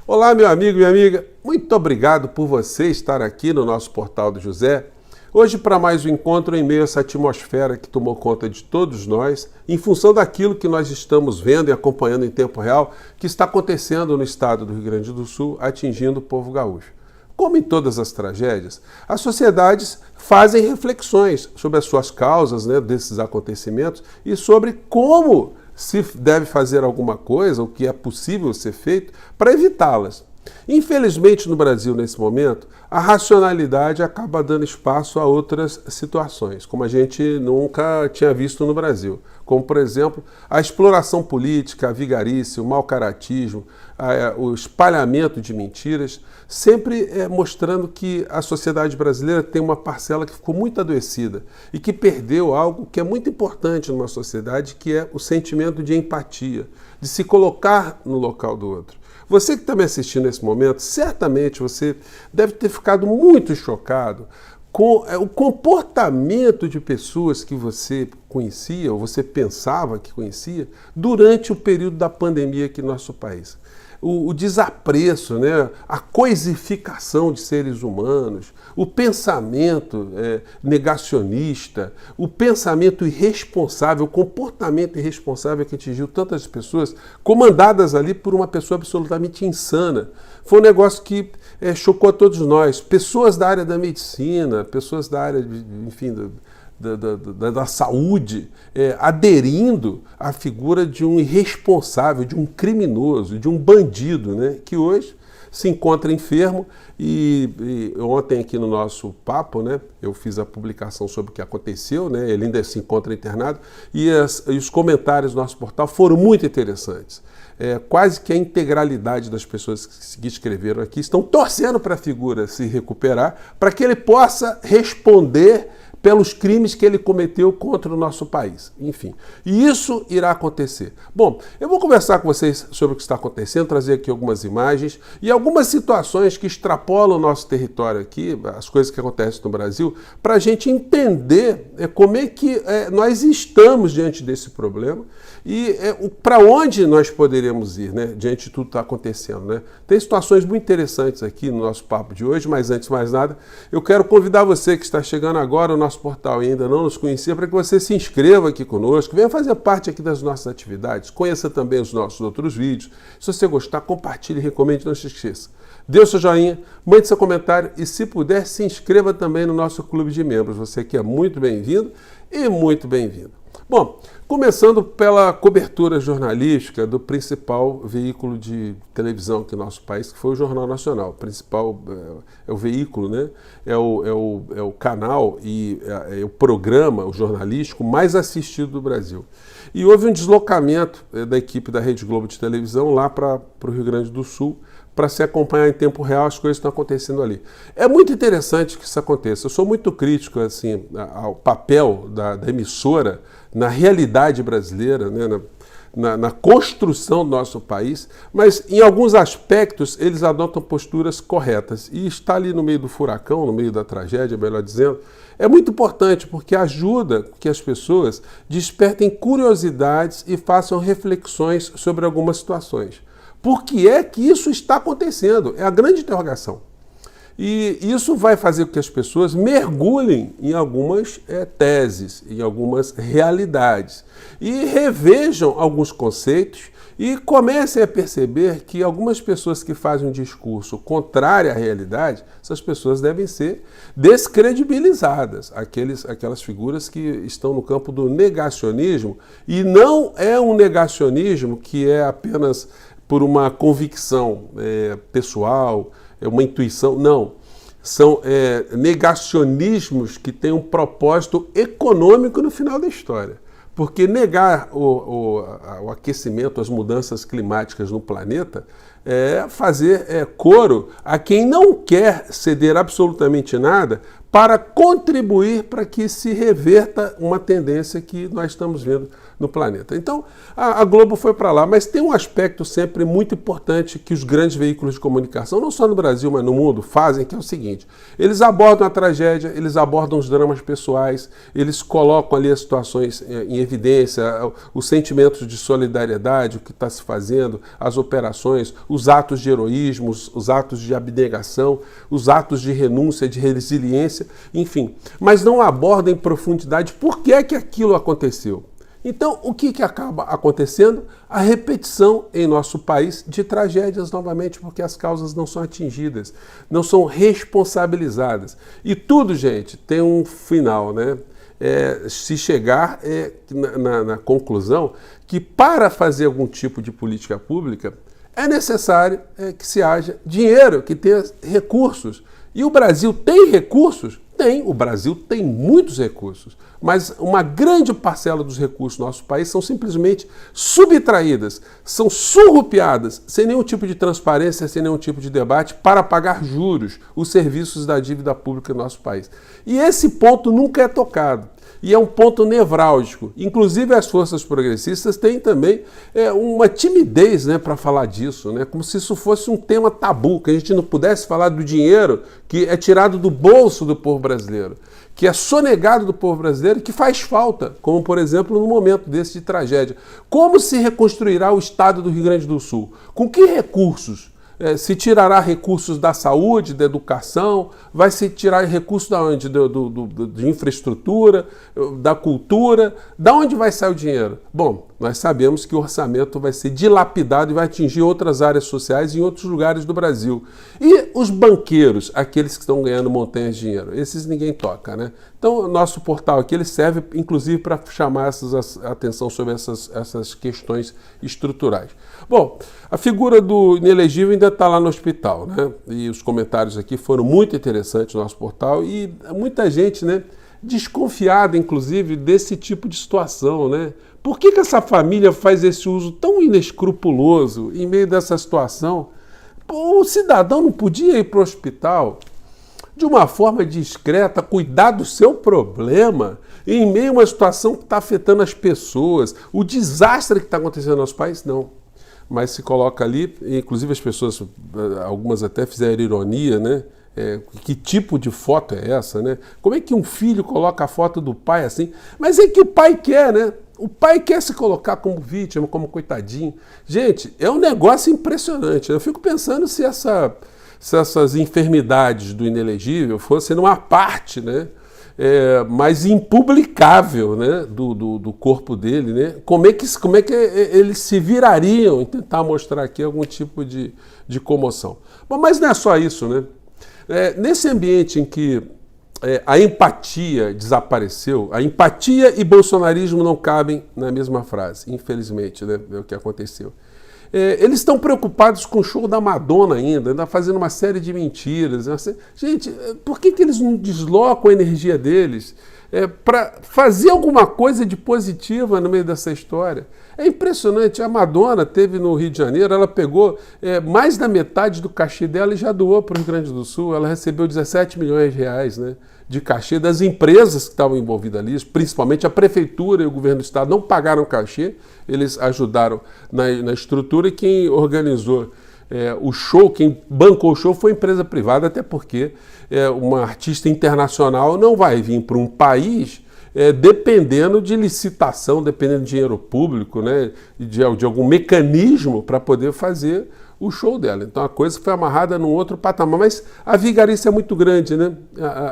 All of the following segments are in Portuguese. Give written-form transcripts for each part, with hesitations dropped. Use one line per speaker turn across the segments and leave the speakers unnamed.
Olá, meu amigo e minha amiga, muito obrigado por você estar aqui no nosso Portal do José. Hoje, para mais um encontro em meio a essa atmosfera que tomou conta de todos nós, em função daquilo que nós estamos vendo e acompanhando em tempo real, que está acontecendo no estado do Rio Grande do Sul, atingindo o povo gaúcho. Como em todas as tragédias, as sociedades fazem reflexões sobre as suas causas, desses acontecimentos e sobre como se deve fazer alguma coisa, o que é possível ser feito, para evitá-las. Infelizmente, no Brasil, nesse momento, a racionalidade acaba dando espaço a outras situações, como a gente nunca tinha visto no Brasil. Como, por exemplo, a exploração política, a vigarice, o mau-caratismo, o espalhamento de mentiras, sempre mostrando que a sociedade brasileira tem uma parcela que ficou muito adoecida e que perdeu algo que é muito importante numa sociedade, que é o sentimento de empatia, de se colocar no local do outro. Você que está me assistindo nesse momento, certamente você deve ter ficado muito chocado com o comportamento de pessoas que você conhecia, ou você pensava que conhecia, durante o período da pandemia aqui no nosso país. O desapreço, a coisificação de seres humanos, o pensamento negacionista, o pensamento irresponsável, o comportamento irresponsável que atingiu tantas pessoas, comandadas ali por uma pessoa absolutamente insana. Foi um negócio que chocou a todos nós. Pessoas da área da medicina, pessoas da área, da saúde, aderindo à figura de um irresponsável, de um criminoso, de um bandido, que hoje se encontra enfermo e ontem aqui no nosso papo, eu fiz a publicação sobre o que aconteceu, ele ainda se encontra internado e os comentários do nosso portal foram muito interessantes. Quase que a integralidade das pessoas que escreveram aqui estão torcendo para a figura se recuperar, para que ele possa responder pelos crimes que ele cometeu contra o nosso país. Enfim, e isso irá acontecer. Bom, eu vou conversar com vocês sobre o que está acontecendo, trazer aqui algumas imagens e algumas situações que extrapolam o nosso território aqui, as coisas que acontecem no Brasil, para a gente entender como é que nós estamos diante desse problema e para onde nós poderemos ir, diante de tudo que está acontecendo. Tem situações muito interessantes aqui no nosso papo de hoje, mas antes de mais nada, eu quero convidar você que está chegando agora ao nosso portal e ainda não nos conhecia, para que você se inscreva aqui conosco, venha fazer parte aqui das nossas atividades, conheça também os nossos outros vídeos. Se você gostar, compartilhe, recomende, não se esqueça. Dê o seu joinha, mande seu comentário e, se puder, se inscreva também no nosso clube de membros. Você que é muito bem-vindo e muito bem-vindo. Bom, começando pela cobertura jornalística do principal veículo de televisão aqui no nosso país, que foi o Jornal Nacional. O principal é o veículo, é o canal e é o programa, o jornalístico mais assistido do Brasil. E houve um deslocamento da equipe da Rede Globo de televisão lá para o Rio Grande do Sul, para se acompanhar em tempo real as coisas que estão acontecendo ali. É muito interessante que isso aconteça. Eu sou muito crítico ao papel da emissora na realidade brasileira, na construção do nosso país, mas em alguns aspectos eles adotam posturas corretas. E está ali no meio do furacão, no meio da tragédia, melhor dizendo, é muito importante porque ajuda que as pessoas despertem curiosidades e façam reflexões sobre algumas situações. Por que é que isso está acontecendo? É a grande interrogação. E isso vai fazer com que as pessoas mergulhem em algumas teses, em algumas realidades, e revejam alguns conceitos e comecem a perceber que algumas pessoas que fazem um discurso contrário à realidade, essas pessoas devem ser descredibilizadas, aquelas figuras que estão no campo do negacionismo, e não é um negacionismo que é apenas por uma convicção pessoal, uma intuição, não. São negacionismos que têm um propósito econômico no final da história. Porque negar o aquecimento, as mudanças climáticas no planeta, é fazer coro a quem não quer ceder absolutamente nada para contribuir para que se reverta uma tendência que nós estamos vendo no planeta. Então, a Globo foi para lá, mas tem um aspecto sempre muito importante que os grandes veículos de comunicação, não só no Brasil, mas no mundo, fazem, que é o seguinte: eles abordam a tragédia, eles abordam os dramas pessoais, eles colocam ali as situações em evidência, os sentimentos de solidariedade, o que está se fazendo, as operações, os atos de heroísmo, os atos de abnegação, os atos de renúncia, de resiliência, enfim. Mas não abordam em profundidade por que é que aquilo aconteceu. Então, o que acaba acontecendo? A repetição em nosso país de tragédias novamente, porque as causas não são atingidas, não são responsabilizadas. E tudo, gente, tem um final, né? Se chegar na conclusão que para fazer algum tipo de política pública é necessário que se haja dinheiro, que tenha recursos. E o Brasil tem recursos? Tem, o Brasil tem muitos recursos, mas uma grande parcela dos recursos do nosso país são simplesmente subtraídas, são surrupiadas, sem nenhum tipo de transparência, sem nenhum tipo de debate, para pagar juros, os serviços da dívida pública do nosso país. E esse ponto nunca é tocado. E é um ponto nevrálgico. Inclusive as forças progressistas têm também uma timidez, né, para falar disso, né, como se isso fosse um tema tabu, que a gente não pudesse falar do dinheiro que é tirado do bolso do povo brasileiro, que é sonegado do povo brasileiro, que faz falta, como por exemplo no momento desse de tragédia. Como se reconstruirá o estado do Rio Grande do Sul? Com que recursos? Se tirará recursos da saúde, da educação, vai se tirar recursos da onde? De infraestrutura, da cultura, da onde vai sair o dinheiro? Bom, nós sabemos que o orçamento vai ser dilapidado e vai atingir outras áreas sociais em outros lugares do Brasil. E os banqueiros, aqueles que estão ganhando montanhas de dinheiro, esses ninguém toca, né? Então, o nosso portal aqui ele serve, inclusive, para chamar a atenção sobre essas questões estruturais. Bom, a figura do inelegível ainda está lá no hospital, né? E os comentários aqui foram muito interessantes no nosso portal e muita gente, né, desconfiada, inclusive, desse tipo de situação, né? Por que essa família faz esse uso tão inescrupuloso em meio dessa situação? O cidadão não podia ir para o hospital de uma forma discreta, cuidar do seu problema em meio a uma situação que está afetando as pessoas, o desastre que está acontecendo no nosso país? Não. Mas se coloca ali, inclusive as pessoas, algumas até fizeram ironia, né? Que tipo de foto é essa, né? Como é que um filho coloca a foto do pai assim? Mas é que o pai quer, né? O pai quer se colocar como vítima, como coitadinho. Gente, é um negócio impressionante. Eu fico pensando se essas enfermidades do inelegível fossem uma parte, né? Mais impublicável, né, do corpo dele, né? Como é que eles se virariam em tentar mostrar aqui algum tipo de comoção? Bom, mas não é só isso, né? Nesse ambiente em que a empatia desapareceu, a empatia e bolsonarismo não cabem na mesma frase, infelizmente, né? É o que aconteceu. Eles estão preocupados com o show da Madonna ainda fazendo uma série de mentiras. Gente, por que eles não deslocam a energia deles para fazer alguma coisa de positiva no meio dessa história? É impressionante, a Madonna teve no Rio de Janeiro, ela pegou mais da metade do cachê dela e já doou para o Rio Grande do Sul. Ela recebeu 17 milhões de reais, né, de cachê das empresas que estavam envolvidas ali, principalmente a prefeitura e o governo do estado não pagaram cachê, eles ajudaram na estrutura e quem organizou o show, quem bancou o show foi empresa privada, até porque uma artista internacional não vai vir para um país dependendo de licitação, dependendo de dinheiro público, né, de algum mecanismo para poder fazer o show dela. Então a coisa foi amarrada num outro patamar, mas a vigarice é muito grande, né?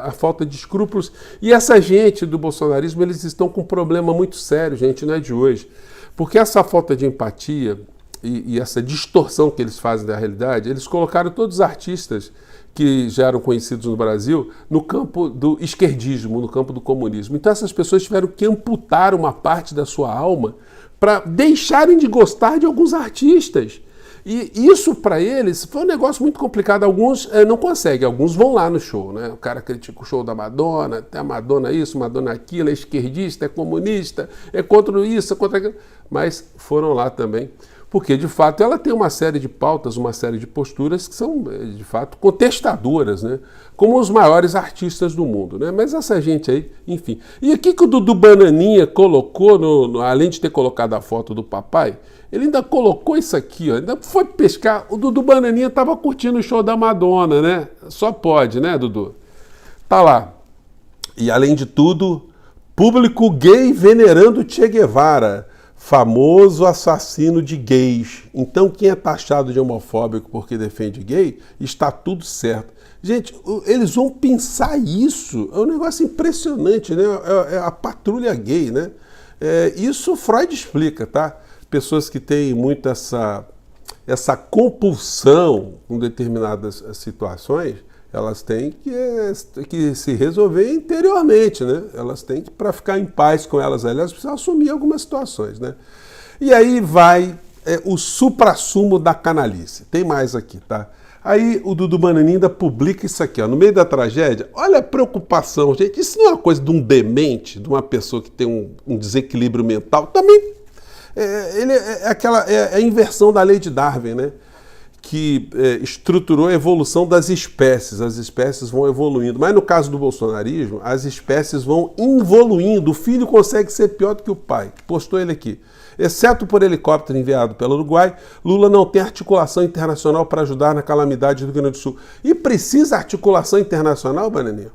A falta de escrúpulos. E essa gente do bolsonarismo, eles estão com um problema muito sério, gente, não é de hoje. Porque essa falta de empatia e essa distorção que eles fazem da realidade, eles colocaram todos os artistas que já eram conhecidos no Brasil no campo do esquerdismo, no campo do comunismo. Então essas pessoas tiveram que amputar uma parte da sua alma para deixarem de gostar de alguns artistas. E isso para eles foi um negócio muito complicado. Alguns não conseguem, alguns vão lá no show, né? O cara critica o show da Madonna, até a Madonna isso, Madonna aquilo, é esquerdista, é comunista, é contra isso, é contra aquilo. Mas foram lá também Porque, de fato, ela tem uma série de pautas, uma série de posturas que são, de fato, contestadoras, né? Como os maiores artistas do mundo, né? Mas essa gente aí, enfim. E aqui que o Dudu Bananinha colocou, além de ter colocado a foto do papai, ele ainda colocou isso aqui, ó, ainda foi pescar. O Dudu Bananinha estava curtindo o show da Madonna, né? Só pode, né, Dudu? Tá lá. E, além de tudo, público gay venerando Che Guevara, famoso assassino de gays. Então, quem é taxado de homofóbico porque defende gay, está tudo certo. Gente, eles vão pensar isso. É um negócio impressionante, né? É a patrulha gay, né? Isso Freud explica, tá? Pessoas que têm muito essa compulsão com determinadas situações, elas têm que se resolver interiormente, né? Elas têm que, para ficar em paz com elas, precisam assumir algumas situações, né? E aí vai o suprassumo da canalice. Tem mais aqui, tá? Aí o Dudu Bananinha ainda publica isso aqui, ó, no meio da tragédia. Olha a preocupação, gente. Isso não é uma coisa de um demente, de uma pessoa que tem um desequilíbrio mental. Também é a inversão da lei de Darwin, né? Que estruturou a evolução das espécies. As espécies vão evoluindo. Mas no caso do bolsonarismo, as espécies vão involuindo. O filho consegue ser pior do que o pai. Postou ele aqui. Exceto por helicóptero enviado pelo Uruguai, Lula não tem articulação internacional para ajudar na calamidade do Rio Grande do Sul. E precisa articulação internacional, Bananinha?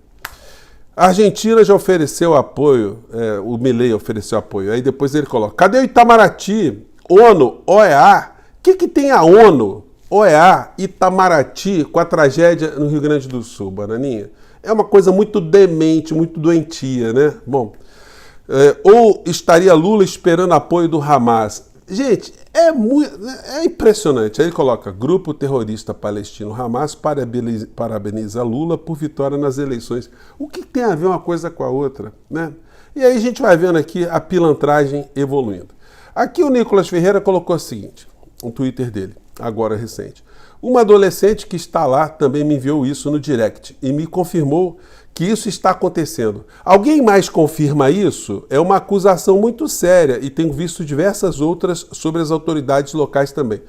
A Argentina já ofereceu apoio, o Milei ofereceu apoio. Aí depois ele coloca, cadê o Itamaraty? ONU, OEA? O que tem a ONU, OEA, Itamaraty com a tragédia no Rio Grande do Sul, Bananinha? É uma coisa muito demente, muito doentia, né? Bom, ou estaria Lula esperando apoio do Hamas? Gente, é impressionante. Aí ele coloca, grupo terrorista palestino Hamas parabeniza Lula por vitória nas eleições. O que tem a ver uma coisa com a outra, né? E aí a gente vai vendo aqui a pilantragem evoluindo. Aqui o Nicolas Ferreira colocou o seguinte, um Twitter dele, agora recente. Uma adolescente que está lá também me enviou isso no direct e me confirmou que isso está acontecendo. Alguém mais confirma isso? É uma acusação muito séria e tenho visto diversas outras sobre as autoridades locais também.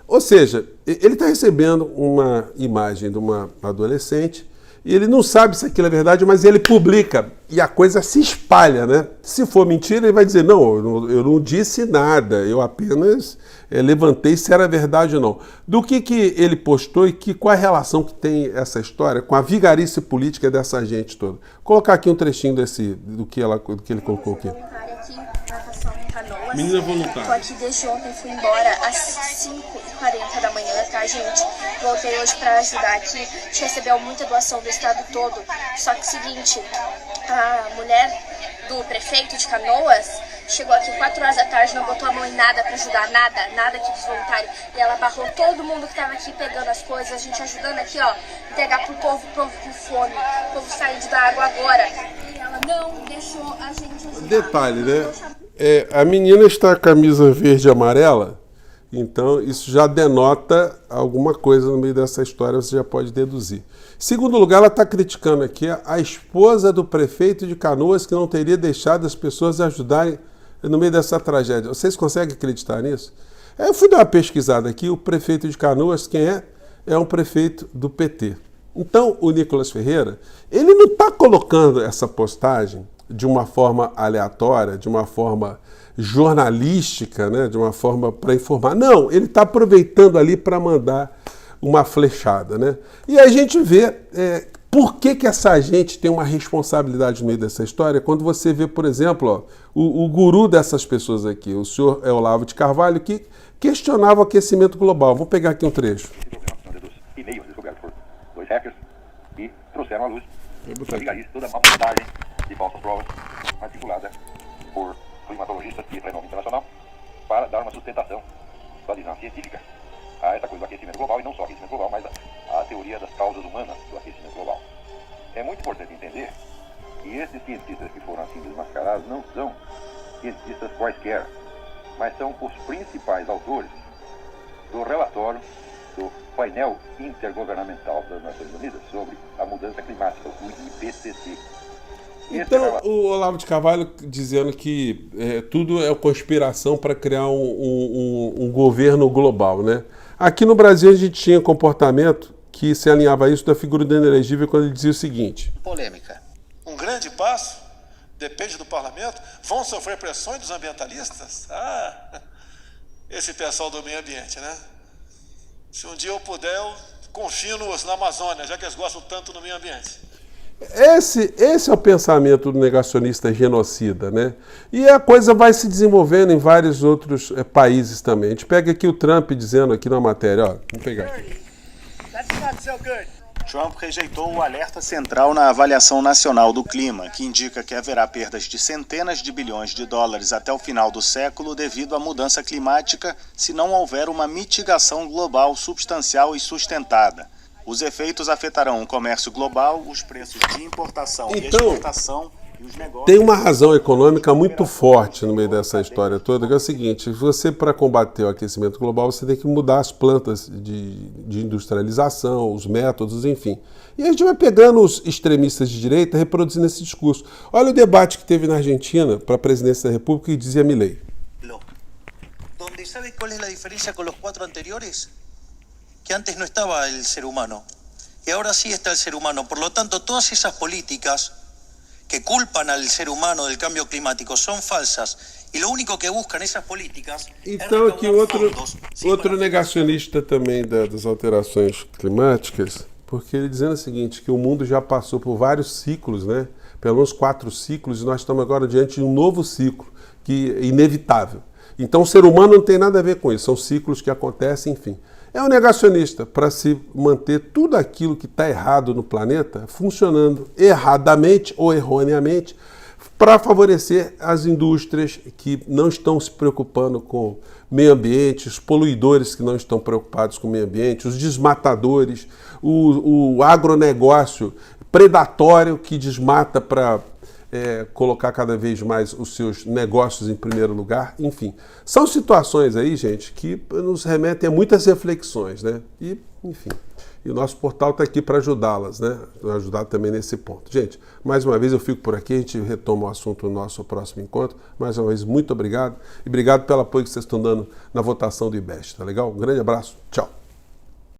Ou seja, ele está recebendo uma imagem de uma adolescente e ele não sabe se aquilo é verdade, mas ele publica e a coisa se espalha, né? Se for mentira, ele vai dizer, não, eu não disse nada, eu apenas levantei se era verdade ou não. Do que ele postou e qual a relação que tem essa história com a vigarice política dessa gente toda. Vou colocar aqui um trechinho do que ele colocou aqui. Menina voluntária.
Tô aqui desde ontem, fui embora às 5h40 da manhã, tá, gente? Voltei hoje pra ajudar aqui. A gente recebeu muita doação do estado todo. Só que seguinte, a mulher do prefeito de Canoas chegou aqui 4 horas da tarde, não botou a mão em nada pra ajudar, nada aqui dos voluntários. E ela barrou todo mundo que tava aqui pegando as coisas, a gente ajudando aqui, ó, entregar pro povo com fome, o povo saindo da água agora. E ela não deixou a gente ajudar.
Detalhe, né? A menina está com a camisa verde e amarela, então isso já denota alguma coisa no meio dessa história, você já pode deduzir. Segundo lugar, ela está criticando aqui a esposa do prefeito de Canoas que não teria deixado as pessoas ajudarem no meio dessa tragédia. Vocês conseguem acreditar nisso? Eu fui dar uma pesquisada aqui, o prefeito de Canoas, quem é? É um prefeito do PT. Então, o Nicolas Ferreira, ele não está colocando essa postagem de uma forma aleatória, de uma forma jornalística, né? De uma forma para informar. Não, ele está aproveitando ali para mandar uma flechada, né? E a gente vê por que essa gente tem uma responsabilidade no meio dessa história quando você vê, por exemplo, ó, o guru dessas pessoas aqui, o senhor Olavo de Carvalho, que questionava o aquecimento global. Vou pegar aqui um trecho.
E-mails descobertos por 2 hackers e trouxeram à luz toda uma montagem de falsas provas articulada por climatologistas de renome internacional para dar uma sustentação balizante científica a essa coisa do aquecimento global, e não só o aquecimento global, mas a teoria das causas humanas do aquecimento global. É muito importante entender que esses cientistas que foram assim desmascarados não são cientistas quaisquer, mas são os principais autores do relatório do painel intergovernamental das Nações Unidas sobre a mudança climática, o IPCC.
Então, o Olavo de Carvalho dizendo que tudo é conspiração para criar um governo global, né? Aqui no Brasil a gente tinha comportamento que se alinhava a isso da figura do inelegível quando ele dizia o seguinte.
Polêmica.
Um grande passo, depende do parlamento, vão sofrer pressões dos ambientalistas? Esse pessoal do meio ambiente, né? Se um dia eu puder, eu confio na Amazônia, já que eles gostam tanto do meio ambiente.
Esse é o pensamento do negacionista genocida, né? E a coisa vai se desenvolvendo em vários outros países também. A gente pega aqui o Trump dizendo aqui na matéria, ó, vamos pegar aqui.
Trump rejeitou o alerta central na avaliação nacional do clima, que indica que haverá perdas de centenas de bilhões de dólares até o final do século devido à mudança climática, se não houver uma mitigação global substancial e sustentada. Os efeitos afetarão o comércio global, os preços de importação e exportação e os negócios.
Tem uma razão econômica muito forte no meio dessa história toda, que é o seguinte: você, para combater o aquecimento global, você tem que mudar as plantas de industrialização, os métodos, enfim. E a gente vai pegando os extremistas de direita reproduzindo esse discurso. Olha o debate que teve na Argentina para a presidência da República e dizia Milei.
Donde sabe qual é a diferença com os 4 anteriores? Que antes no estaba el ser humano y ahora sí está el ser humano. Por lo tanto, todas esas políticas que culpan al ser humano del cambio climático son falsas y lo único que buscan esas políticas
então, aqui outro negacionista também das alterações climáticas, porque ele dizendo o seguinte, que o mundo já passou por vários ciclos, né? Pelo menos 4 ciclos, e nós estamos agora diante de um novo ciclo, que é inevitável. Então o ser humano não tem nada a ver com isso, são ciclos que acontecem, enfim. É um negacionista para se manter tudo aquilo que está errado no planeta funcionando erradamente ou erroneamente para favorecer as indústrias que não estão se preocupando com o meio ambiente, os poluidores que não estão preocupados com o meio ambiente, os desmatadores, o agronegócio predatório que desmata para colocar cada vez mais os seus negócios em primeiro lugar, enfim. São situações aí, gente, que nos remetem a muitas reflexões, né? E, enfim, e o nosso portal está aqui para ajudá-las, né? Ajudar também nesse ponto. Gente, mais uma vez eu fico por aqui, a gente retoma o assunto no nosso próximo encontro. Mais uma vez, muito obrigado. E obrigado pelo apoio que vocês estão dando na votação do IBEST, tá legal? Um grande abraço, tchau.